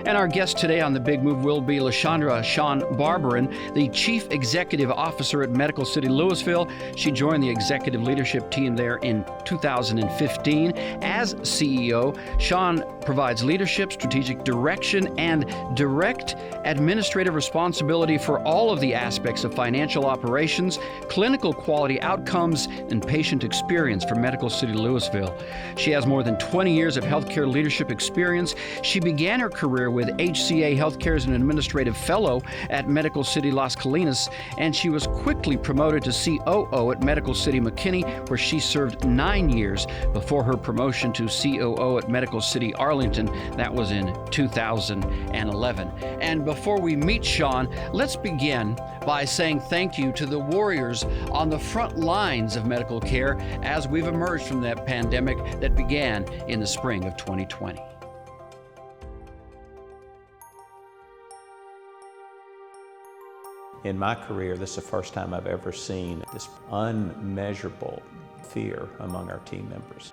And our guest today on The Big Move will be LaSharndra Barbarin, the Chief Executive Officer at Medical City Lewisville. She joined the executive leadership team there in 2015. As CEO, Sharn provides leadership, strategic direction, and direct administrative responsibility for all of the aspects of financial operations, clinical quality outcomes, and patient experience for Medical City Lewisville. She has more than 20 years of healthcare leadership experience. She began her career with HCA Healthcare as an administrative fellow at Medical City Las Colinas, and she was quickly promoted to COO at Medical City McKinney, where she served 9 years before her promotion to COO at Medical City Arlington. That was in 2011. And before we meet Sharn, let's begin by saying thank you to the warriors on the front lines of medical care as we've emerged from that pandemic that began in the spring of 2020. In my career, this is the first time I've ever seen this unmeasurable fear among our team members.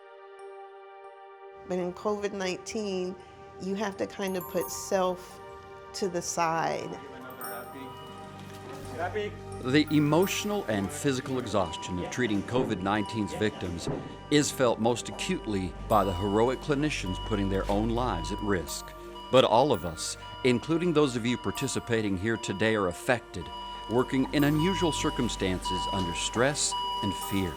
But in COVID-19, you have to kind of put self to the side. The emotional and physical exhaustion of treating COVID-19's victims is felt most acutely by the heroic clinicians putting their own lives at risk. But all of us, including those of you participating here today, are affected, working in unusual circumstances under stress and fear.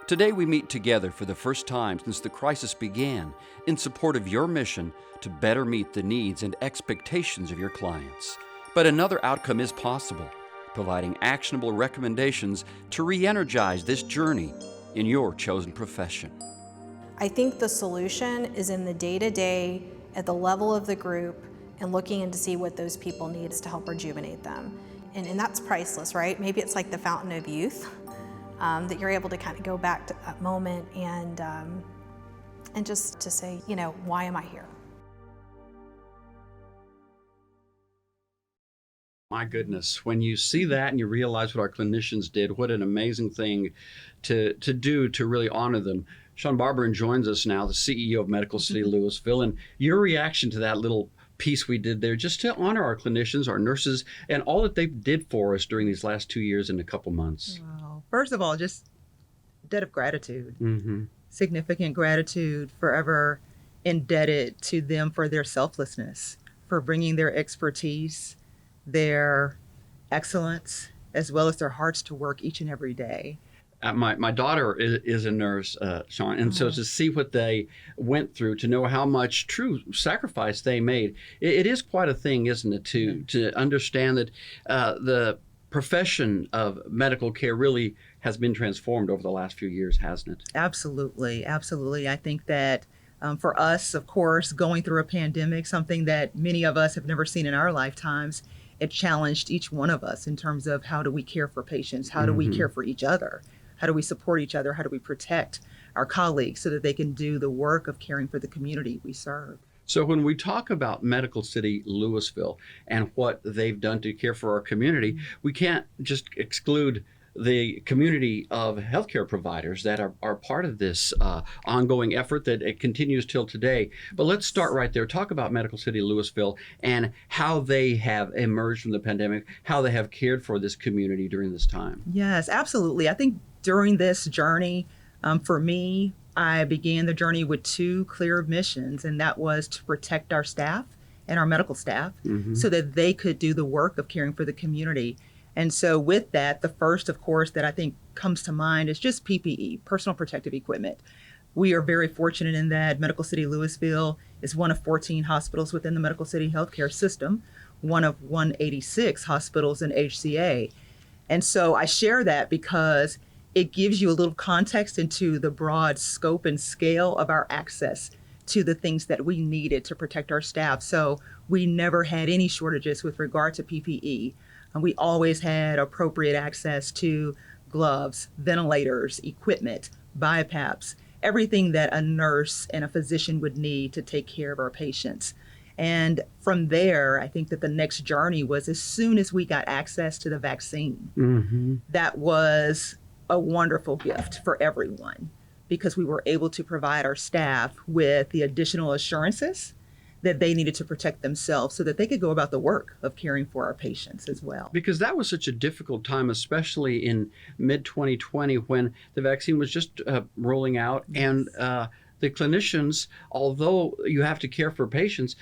Today we meet together for the first time since the crisis began in support of your mission to better meet the needs and expectations of your clients. But another outcome is possible, providing actionable recommendations to re-energize this journey in your chosen profession. I think the solution is in the day-to-day, at the level of the group, and looking in to see what those people need to help rejuvenate them. And that's priceless, right? Maybe it's like the fountain of youth, that you're able to kind of go back to that moment and just to say, you know, why am I here? My goodness, when you see that and you realize what our clinicians did, what an amazing thing to do to really honor them. Sharn Barbarin joins us now, the CEO of Medical City Lewisville, and your reaction to that little piece we did there, just to honor our clinicians, our nurses, and all that they did for us during these last 2 years and a couple months. Wow. First of all, just debt of gratitude, Mm-hmm. significant gratitude, forever indebted to them for their selflessness, for bringing their expertise, their excellence, as well as their hearts to work each and every day. My daughter is a nurse, Sharn, and so to see what they went through, to know how much true sacrifice they made, it is quite a thing, isn't it, to understand that the profession of medical care really has been transformed over the last few years, hasn't it? Absolutely, absolutely. I think that for us, of course, going through a pandemic, something that many of us have never seen in our lifetimes, it challenged each one of us in terms of how do we care for patients, how do we care for each other? How do we support each other? How do we protect our colleagues so that they can do the work of caring for the community we serve? So when we talk about Medical City Lewisville and what they've done to care for our community, we can't just exclude the community of healthcare providers that are part of this ongoing effort that it continues till today. But let's start right there. Talk about Medical City Lewisville and how they have emerged from the pandemic, how they have cared for this community during this time. Yes, absolutely. I think during this journey, for me, I began the journey with two clear missions, and that was to protect our staff and our medical staff so that they could do the work of caring for the community. And so with that, the first, of course, that I think comes to mind is just PPE, personal protective equipment. We are very fortunate in that Medical City Lewisville is one of 14 hospitals within the Medical City healthcare system, one of 186 hospitals in HCA. And so I share that because it gives you a little context into the broad scope and scale of our access to the things that we needed to protect our staff. So we never had any shortages with regard to PPE. And we always had appropriate access to gloves, ventilators, equipment, BiPAPs, everything that a nurse and a physician would need to take care of our patients. And from there, I think that the next journey was as soon as we got access to the vaccine, that was a wonderful gift for everyone because we were able to provide our staff with the additional assurances that they needed to protect themselves so that they could go about the work of caring for our patients as well. Because that was such a difficult time, especially in mid-2020 when the vaccine was just rolling out. Yes. And the clinicians, although you have to care for patients,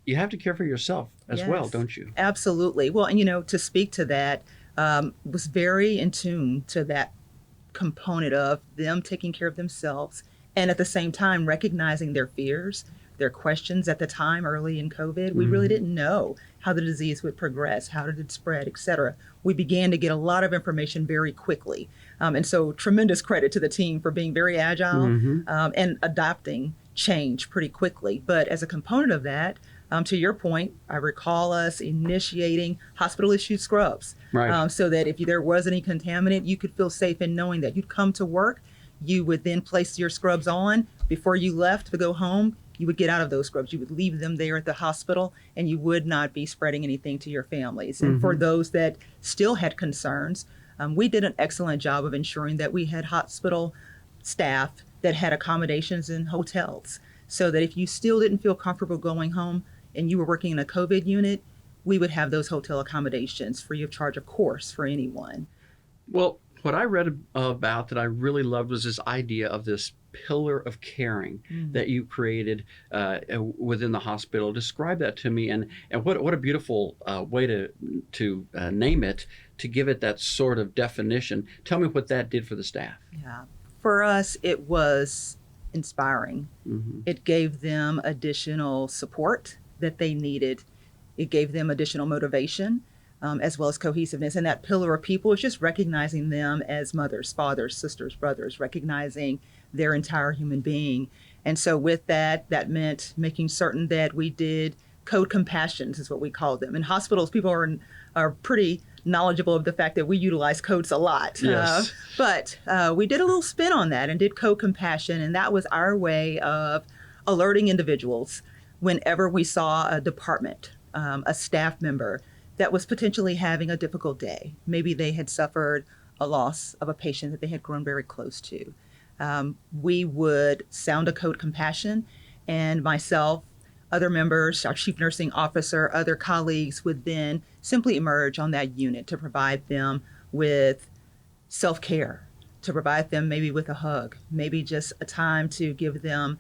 you have to care for yourself as Yes, well, don't you? Absolutely. Well, and to speak to that, was very in tune to that component of them taking care of themselves and at the same time recognizing their fears, their questions at the time early in COVID. We really didn't know how the disease would progress, how did it spread, et cetera. We began to get a lot of information very quickly. And so tremendous credit to the team for being very agile and adopting change pretty quickly. But as a component of that, to your point, I recall us initiating hospital-issued scrubs, Right. so that if there was any contaminant, you could feel safe in knowing that you'd come to work, you would then place your scrubs on. Before you left to go home, you would get out of those scrubs. You would leave them there at the hospital, and you would not be spreading anything to your families. And for those that still had concerns, we did an excellent job of ensuring that we had hospital staff that had accommodations in hotels, so that if you still didn't feel comfortable going home and you were working in a COVID unit, we would have those hotel accommodations free of charge, of course, for anyone. Well, what I read about that I really loved was this idea of this pillar of caring that you created within the hospital. Describe that to me, and what a beautiful way to name it, to give it that sort of definition. Tell me what that did for the staff. Yeah. For us, it was inspiring. It gave them additional support that they needed. It gave them additional motivation, as well as cohesiveness. And that pillar of people is just recognizing them as mothers, fathers, sisters, brothers, recognizing their entire human being. And so with that, that meant making certain that we did code compassions, is what we called them. In hospitals, people are pretty knowledgeable of the fact that we utilize codes a lot. Yes. But we did a little spin on that and did code compassion. And that was our way of alerting individuals whenever we saw a department, a staff member that was potentially having a difficult day. Maybe they had suffered a loss of a patient that they had grown very close to. We would sound a code compassion, and myself, other members, our chief nursing officer, other colleagues would then simply emerge on that unit to provide them with self-care, to provide them maybe with a hug, maybe just a time to give them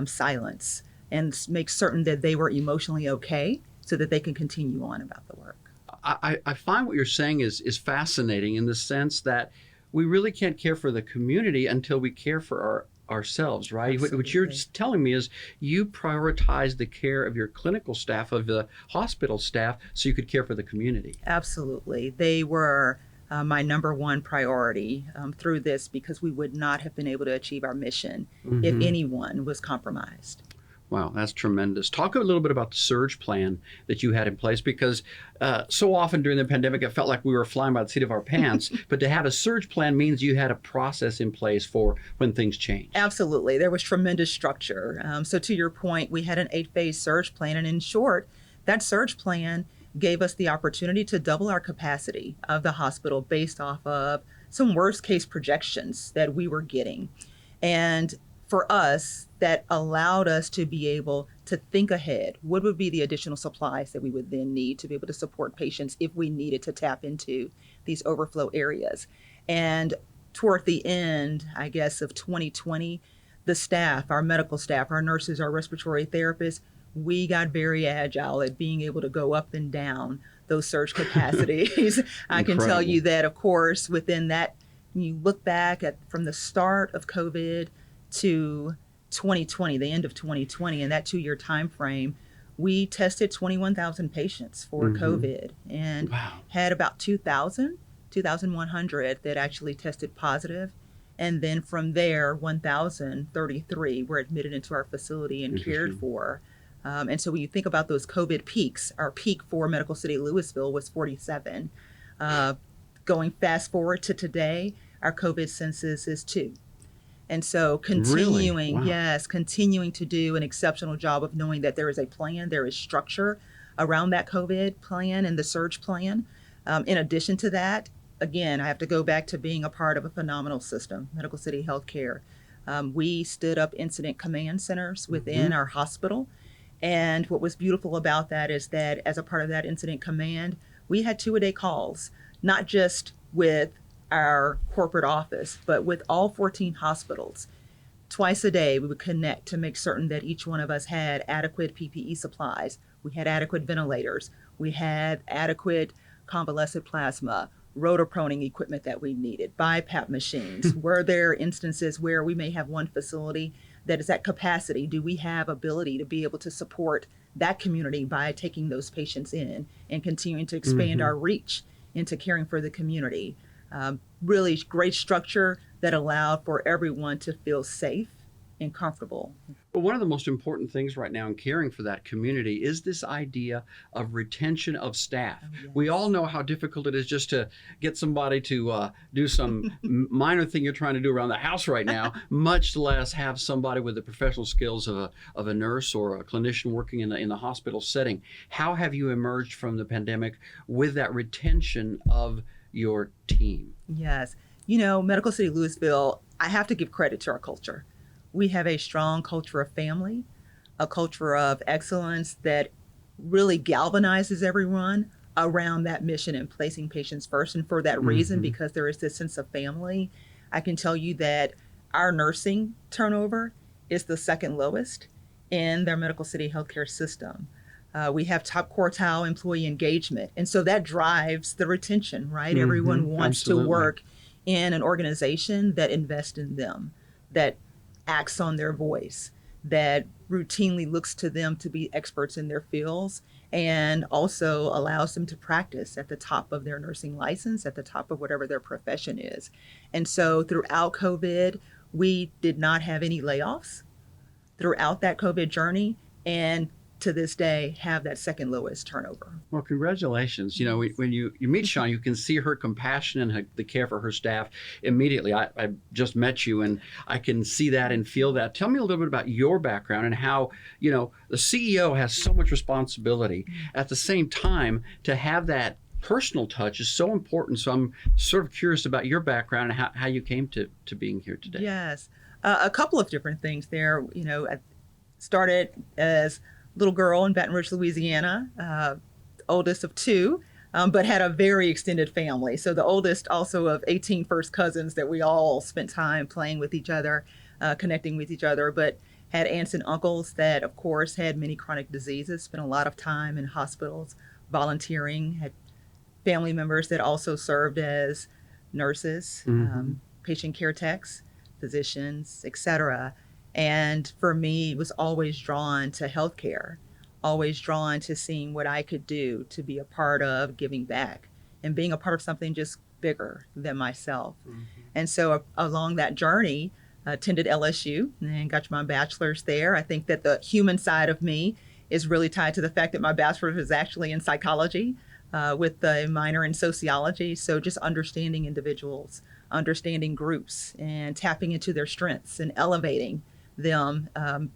silence, and make certain that they were emotionally okay so that they can continue on about the work. I find what you're saying is fascinating in the sense that we really can't care for the community until we care for ourselves, right? Absolutely. What you're telling me is you prioritize the care of your clinical staff, of the hospital staff, so you could care for the community. Absolutely. They were my number one priority through this, because we would not have been able to achieve our mission if anyone was compromised. Wow, that's tremendous. Talk a little bit about the surge plan that you had in place, because so often during the pandemic, it felt like we were flying by the seat of our pants. But to have a surge plan means you had a process in place for when things change. Absolutely. There was tremendous structure. So to your point, we had an 8-phase surge plan. And in short, that surge plan gave us the opportunity to double our capacity of the hospital based off of some worst case projections that we were getting. And for us, that allowed us to be able to think ahead. What would be the additional supplies that we would then need to be able to support patients if we needed to tap into these overflow areas? And toward the end, I guess, of 2020, the staff, our medical staff, our nurses, our respiratory therapists, we got very agile at being able to go up and down those surge capacities. I can tell you that, of course, within that, when you look back at from the start of COVID to 2020, the end of 2020, and that 2-year time frame, we tested 21,000 patients for COVID and had about 2,100 that actually tested positive. And then from there, 1,033 were admitted into our facility and cared for. And so when you think about those COVID peaks, our peak for Medical City Lewisville was 47. Going fast forward to today, our COVID census is 2. And so continuing, continuing to do an exceptional job of knowing that there is a plan, there is structure around that COVID plan and the surge plan. In addition to that, again, I have to go back to being a part of a phenomenal system, Medical City Healthcare. We stood up incident command centers within our hospital, And what was beautiful about that is that as a part of that incident command, we had 2-a-day calls, not just with our corporate office, but with all 14 hospitals. Twice a day, we would connect to make certain that each one of us had adequate PPE supplies. We had adequate ventilators. We had adequate convalescent plasma, rotor-proning equipment that we needed, BiPAP machines. Were there instances where we may have one facility that is at capacity? Do we have ability to be able to support that community by taking those patients in and continuing to expand our reach into caring for the community? Really great structure that allowed for everyone to feel safe and comfortable. But one of the most important things right now in caring for that community is this idea of retention of staff. Oh, yes. We all know how difficult it is just to get somebody to do some minor thing you're trying to do around the house right now, much less have somebody with the professional skills of a nurse or a clinician working in the hospital setting. How have you emerged from the pandemic with that retention of your team? Yes. You know, Medical City Lewisville, I have to give credit to our culture. We have a strong culture of family, a culture of excellence that really galvanizes everyone around that mission and placing patients first. And for that reason, because there is this sense of family, I can tell you that our nursing turnover is the second lowest in their Medical City healthcare system. We have top quartile employee engagement. And so that drives the retention, right? Everyone wants to work in an organization that invests in them, that acts on their voice, that routinely looks to them to be experts in their fields, and also allows them to practice at the top of their nursing license, at the top of whatever their profession is. And so throughout COVID, we did not have any layoffs throughout that COVID journey, and to this day have that second lowest turnover. Well, congratulations. You know, when you meet Sharn, you can see her compassion and the care for her staff immediately. I just met you and I can see that and feel that. Tell me a little bit about your background and how, you know, the CEO has so much responsibility. At the same time, to have that personal touch is so important. So I'm sort of curious about your background and how you came to being here today. Yes. A couple of different things there. You know, I started as little girl in Baton Rouge, Louisiana, oldest of 2, but had a very extended family. So the oldest also of 18 first cousins that we all spent time playing with each other, connecting with each other, but had aunts and uncles that, of course, had many chronic diseases, spent a lot of time in hospitals, volunteering, had family members that also served as nurses, patient care techs, physicians, etc. And for me, was always drawn to healthcare, always drawn to seeing what I could do to be a part of giving back and being a part of something just bigger than myself. And so along that journey, attended LSU and got my bachelor's there. I think that the human side of me is really tied to the fact that my bachelor's was actually in psychology with a minor in sociology. So just understanding individuals, understanding groups, and tapping into their strengths and elevating them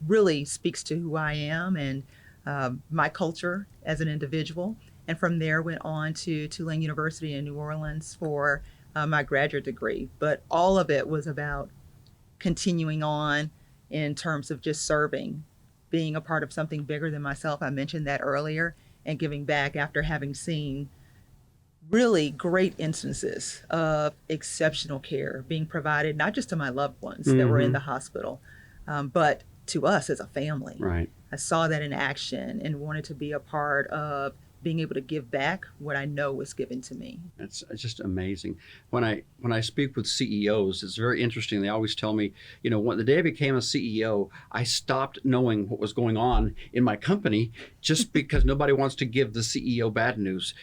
really speaks to who I am and my culture as an individual. And from there went on to Tulane University in New Orleans for my graduate degree. But all of it was about continuing on in terms of just serving, being a part of something bigger than myself. I mentioned that earlier, and giving back after having seen really great instances of exceptional care being provided, not just to my loved ones that were in the hospital, but to us as a family. Right. I saw that in action and wanted to be a part of being able to give back what I know was given to me. It's just amazing. When I speak with CEOs, it's very interesting. They always tell me, you know, when the day I became a CEO, I stopped knowing what was going on in my company just because nobody wants to give the CEO bad news.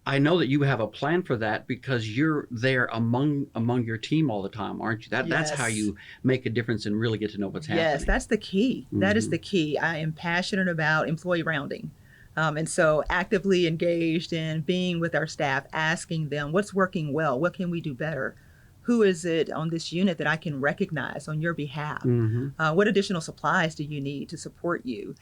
I know that you have a plan for that because you're there among your team all the time, aren't you? That's how you make a difference and really get to know what's happening. Yes, that's the key. That is the key. I am passionate about employee rounding. And so actively engaged in being with our staff, asking them what's working well, what can we do better? Who is it on this unit that I can recognize on your behalf? What additional supplies do you need to support you?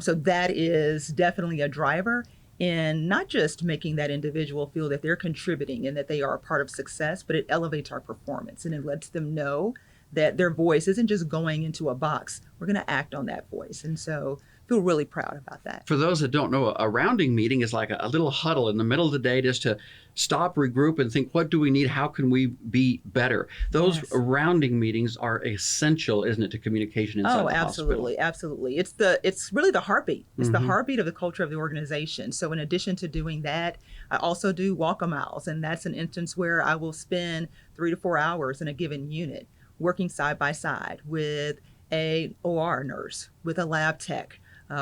So that is definitely a driver in not just making that individual feel that they're contributing and that they are a part of success, but it elevates our performance and it lets them know that their voice isn't just going into a box. We're going to act on that voice. And so feel really proud about that. For those that don't know, a rounding meeting is like a little huddle in the middle of the day just to stop, regroup, and think, what do we need? How can we be better? Those Yes. rounding meetings are essential, isn't it, to communication inside the hospital? Absolutely, absolutely. It's really the heartbeat. It's the heartbeat of the culture of the organization. So in addition to doing that, I also do walk-a-miles, and that's an instance where I will spend 3 to 4 hours in a given unit working side by side with a OR nurse, with a lab tech,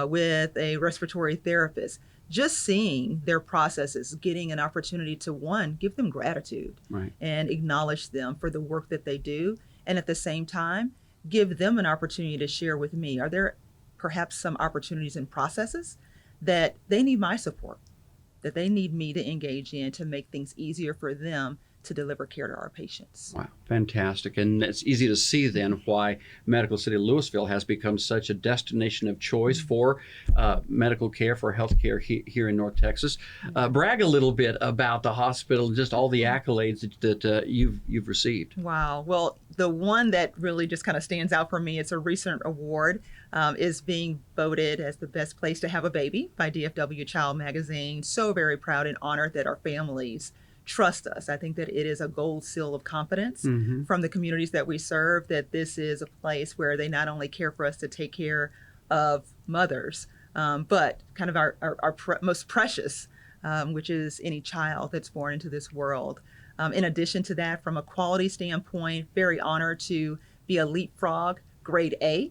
with a respiratory therapist, just seeing their processes, getting an opportunity to, one, give them gratitude Right. and acknowledge them for the work that they do. And at the same time, give them an opportunity to share with me. Are there perhaps some opportunities and processes that they need my support, that they need me to engage in to make things easier for them to deliver care to our patients? Wow, fantastic. And it's easy to see then why Medical City Lewisville has become such a destination of choice for medical care, for healthcare here in North Texas. Brag a little bit about the hospital and just all the accolades that you've received. Wow. Well, the one that really just kind of stands out for me, it's a recent award, is being voted as the best place to have a baby by DFW Child Magazine. So very proud and honored that our families trust us. I think that it is a gold seal of confidence from the communities that we serve, that this is a place where they not only care for us to take care of mothers, but kind of our most precious, which is any child that's born into this world. In addition to that, from a quality standpoint, very honored to be a Leapfrog Grade A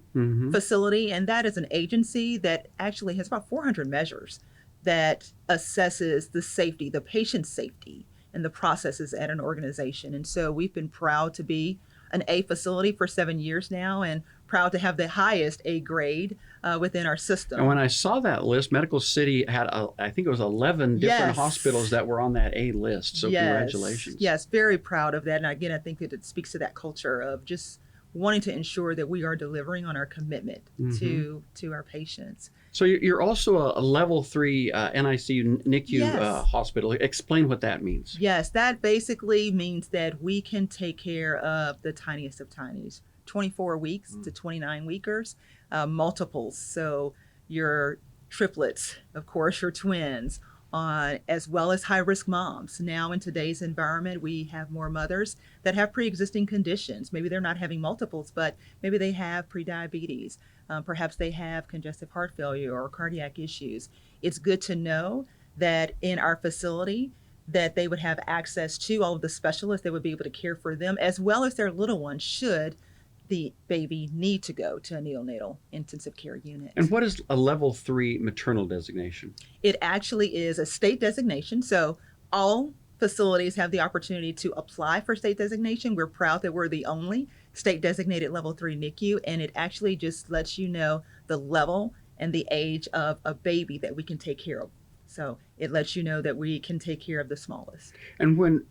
facility, and that is an agency that actually has about 400 measures that assesses the safety, the patient's safety, and the processes at an organization. And so we've been proud to be an A facility for 7 years now, and proud to have the highest A grade within our system. And when I saw that list, Medical City had, I think it was 11 different hospitals that were on that A list. So congratulations. Yes, very proud of that. And again, I think that it speaks to that culture of just wanting to ensure that we are delivering on our commitment to our patients. So you're also a level 3 NICU, NICU hospital. Explain what that means. Yes, that basically means that we can take care of the tiniest of tinies, 24 weeks to 29 weekers, multiples. So your triplets, of course, your twins, as well as high-risk moms. Now in today's environment, we have more mothers that have pre-existing conditions. Maybe they're not having multiples, but maybe they have prediabetes. Perhaps they have congestive heart failure or cardiac issues. It's good to know that in our facility that they would have access to all of the specialists that would be able to care for them, as well as their little ones, should the baby need to go to a neonatal intensive care unit. And what is a level 3 maternal designation? It actually is a state designation. So all facilities have the opportunity to apply for state designation. We're proud that we're the only state designated level 3 NICU, and it actually just lets you know the level and the age of a baby that we can take care of. So it lets you know that we can take care of the smallest. And when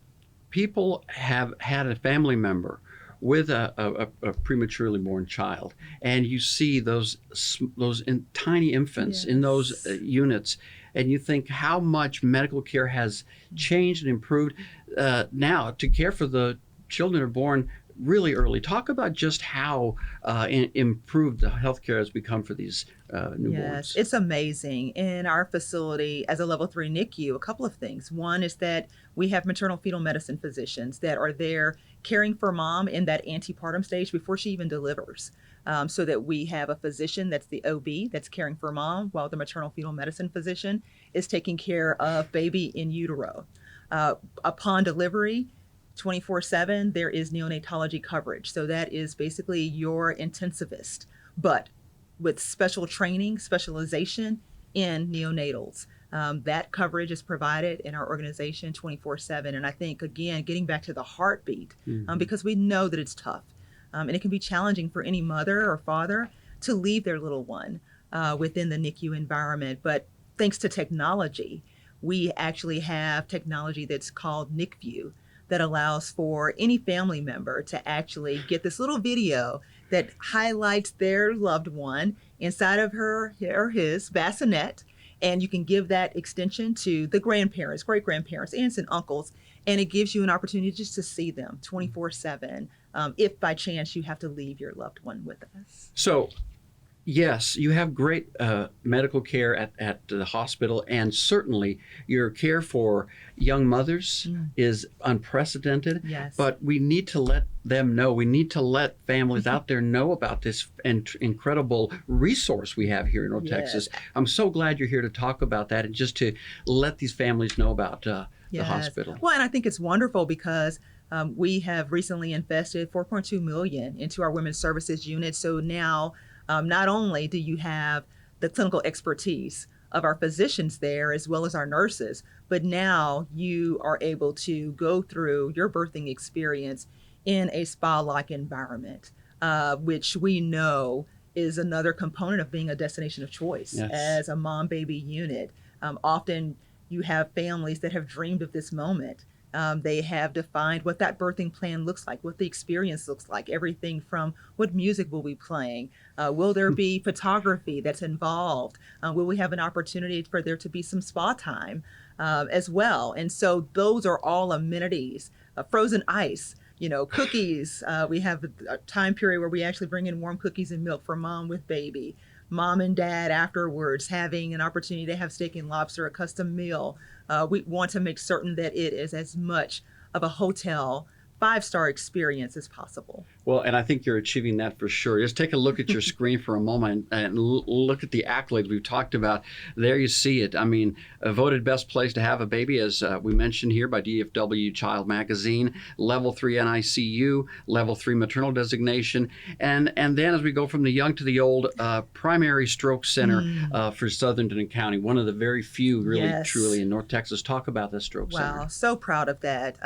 people have had a family member with a prematurely born child, and you see those tiny infants in those units, and you think how much medical care has changed and improved now to care for the children who are born really early. Talk about just how improved the healthcare has become for these newborns. Yes, it's amazing. In our facility as a level 3 NICU, a couple of things. One is that we have maternal fetal medicine physicians that are there caring for mom in that antepartum stage before she even delivers. So that we have a physician that's the OB that's caring for mom, while the maternal fetal medicine physician is taking care of baby in utero. Upon delivery, 24/7, there is neonatology coverage. So that is basically your intensivist, but with special training, specialization in neonatals. That coverage is provided in our organization 24/7. And I think, again, getting back to the heartbeat, because we know that it's tough. And it can be challenging for any mother or father to leave their little one within the NICU environment. But thanks to technology, we actually have technology that's called NICView, that allows for any family member to actually get this little video that highlights their loved one inside of her or his bassinet. And you can give that extension to the grandparents, great-grandparents, aunts and uncles, and it gives you an opportunity just to see them 24/7 if by chance you have to leave your loved one with us. So, yes, you have great medical care at the hospital, and certainly your care for young mothers is unprecedented. Yes. But we need to let them know, we need to let families out there know about this incredible resource we have here in North Texas. I'm so glad you're here to talk about that and just to let these families know about the hospital. Well, and I think it's wonderful because we have recently invested $4.2 million into our women's services unit. So now, not only do you have the clinical expertise of our physicians there as well as our nurses, but now you are able to go through your birthing experience in a spa-like environment, which we know is another component of being a destination of choice. Yes. As a mom-baby unit. Often you have families that have dreamed of this moment. They have defined what that birthing plan looks like, what the experience looks like, everything from what music will be playing, will there be photography that's involved, will we have an opportunity for there to be some spa time as well. And so those are all amenities, frozen ice, cookies. We have a time period where we actually bring in warm cookies and milk for mom with baby. Mom and dad afterwards having an opportunity to have steak and lobster, a custom meal. We want to make certain that it is as much of a hotel 5-star experience as possible. Well, and I think you're achieving that for sure. Just take a look at your screen for a moment and look at the accolades we've talked about. There you see it. I mean, voted best place to have a baby, as we mentioned here by DFW Child Magazine, level 3 NICU, level 3 maternal designation, and then as we go from the young to the old, primary stroke center for Southern County, one of the very few really truly in North Texas. Talk about the stroke center. Wow, so proud of that.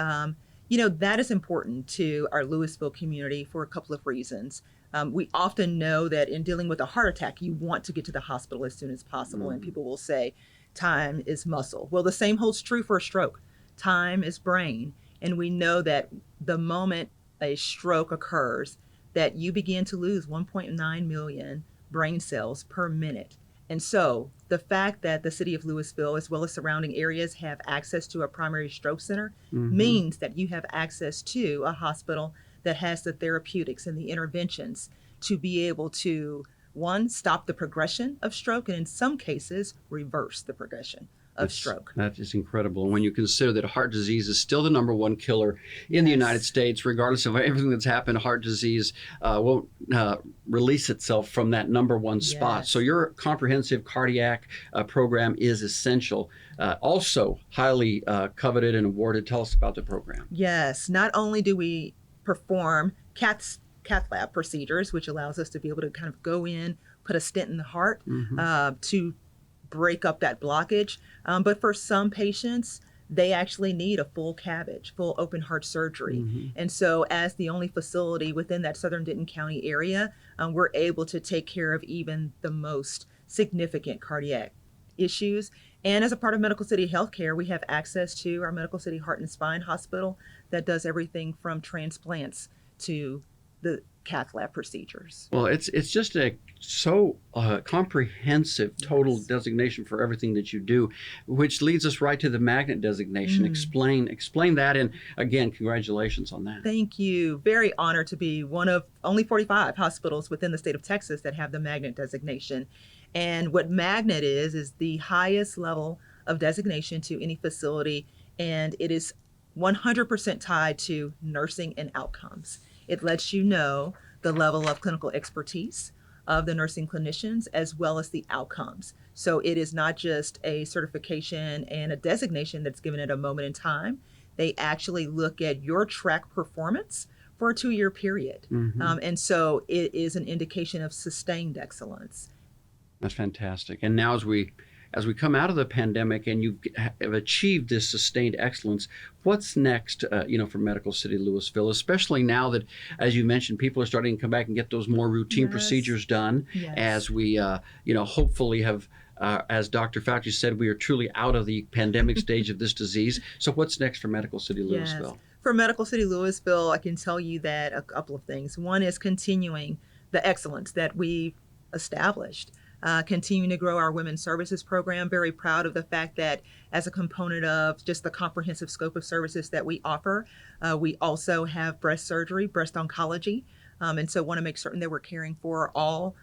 That is important to our Louisville community for a couple of reasons. We often know that in dealing with a heart attack, you want to get to the hospital as soon as possible. And people will say, time is muscle. Well, the same holds true for a stroke. Time is brain. And we know that the moment a stroke occurs, that you begin to lose 1.9 million brain cells per minute. And so the fact that the City of Lewisville, as well as surrounding areas, have access to a primary stroke center means that you have access to a hospital that has the therapeutics and the interventions to be able to, one, stop the progression of stroke, and in some cases, reverse the progression of stroke. That is incredible. And when you consider that heart disease is still the #1 killer in the United States, regardless of everything that's happened, heart disease won't release itself from that #1 spot. So your comprehensive cardiac program is essential. Also highly coveted and awarded. Tell us about the program. Yes. Not only do we perform cath lab procedures, which allows us to be able to kind of go in, put a stent in the heart to break up that blockage. But for some patients, they actually need a full CABG, full open heart surgery. And so as the only facility within that Southern Denton County area, we're able to take care of even the most significant cardiac issues. And as a part of Medical City Healthcare, we have access to our Medical City Heart and Spine Hospital that does everything from transplants to the cath lab procedures. Well, it's just a so comprehensive total designation for everything that you do, which leads us right to the magnet designation. Explain that, and again, congratulations on that. Thank you. Very honored to be one of only 45 hospitals within the state of Texas that have the magnet designation. And what magnet is the highest level of designation to any facility, and it is 100% tied to nursing and outcomes. It lets you know the level of clinical expertise of the nursing clinicians as well as the outcomes. So it is not just a certification and a designation that's given at a moment in time. They actually look at your track performance for a 2-year period. And so it is an indication of sustained excellence. That's fantastic. And now as we come out of the pandemic and you have achieved this sustained excellence, what's next, for Medical City Lewisville, especially now that, as you mentioned, people are starting to come back and get those more routine procedures done as we, hopefully have, as Dr. Fauci said, we are truly out of the pandemic stage of this disease. So what's next for Medical City Lewisville? For Medical City Lewisville, I can tell you that a couple of things. One is continuing the excellence that we've established. continuing to grow our women's services program. Very proud of the fact that as a component of just the comprehensive scope of services that we offer, we also have breast surgery, breast oncology, and so want to make certain that we're caring for all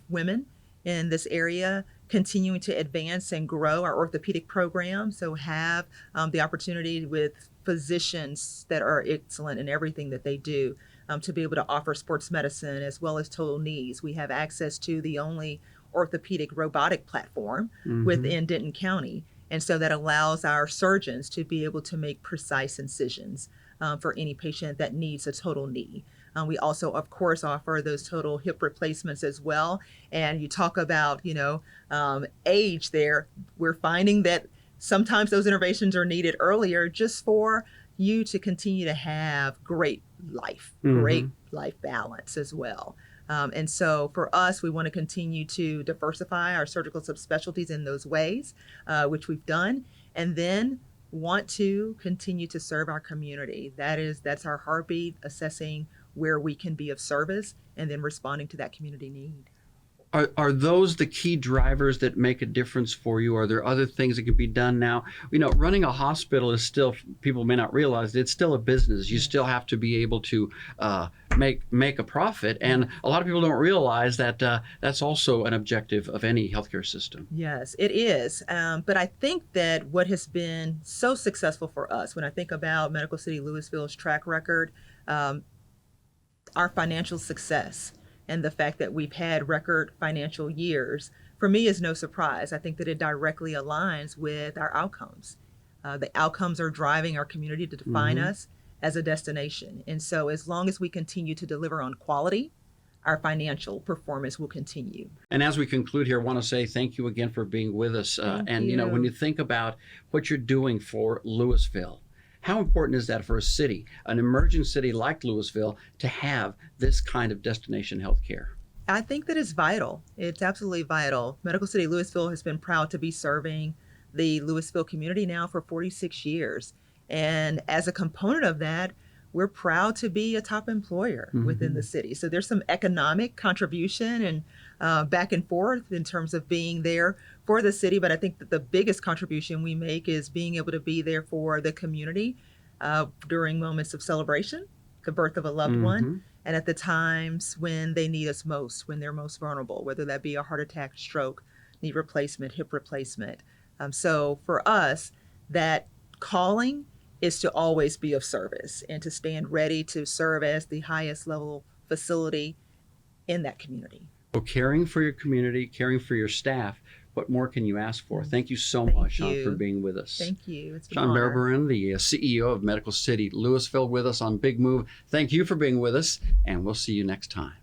women in this area, continuing to advance and grow our orthopedic program. So have the opportunity with physicians that are excellent in everything that they do to be able to offer sports medicine as well as total knees. We have access to the only orthopedic robotic platform within Denton County. And so that allows our surgeons to be able to make precise incisions for any patient that needs a total knee. We also, of course, offer those total hip replacements as well. And you talk about, age there. We're finding that sometimes those interventions are needed earlier just for you to continue to have great life balance as well. And so for us, we want to continue to diversify our surgical subspecialties in those ways, which we've done, and then want to continue to serve our community. That's our heartbeat, assessing where we can be of service and then responding to that community need. Are those the key drivers that make a difference for you? Are there other things that can be done now? Running a hospital is still, people may not realize, it's still a business. You still have to be able to make a profit. And a lot of people don't realize that that's also an objective of any healthcare system. Yes, it is. But I think that what has been so successful for us, when I think about Medical City Lewisville's track record, our financial success, and the fact that we've had record financial years, for me, is no surprise. I think that it directly aligns with our outcomes. The outcomes are driving our community to define us as a destination. And so as long as we continue to deliver on quality, our financial performance will continue. And as we conclude here, I want to say thank you again for being with us. Thank you. When you think about what you're doing for Louisville, how important is that for a city, an emerging city like Louisville, to have this kind of destination healthcare? I think that it's vital. It's absolutely vital. Medical City Lewisville has been proud to be serving the Louisville community now for 46 years. And as a component of that, we're proud to be a top employer within the city. So there's some economic contribution and back and forth in terms of being there for the city. But I think that the biggest contribution we make is being able to be there for the community during moments of celebration, the birth of a loved one, and at the times when they need us most, when they're most vulnerable, whether that be a heart attack, stroke, knee replacement, hip replacement. So for us, that calling is to always be of service and to stand ready to serve as the highest level facility in that community. Well, caring for your community, caring for your staff, what more can you ask for? Thank you so much, Sharn, for being with us. Thank you. It's been Sharn Barbarin, the CEO of Medical City Lewisville, with us on Big Move. Thank you for being with us, and we'll see you next time.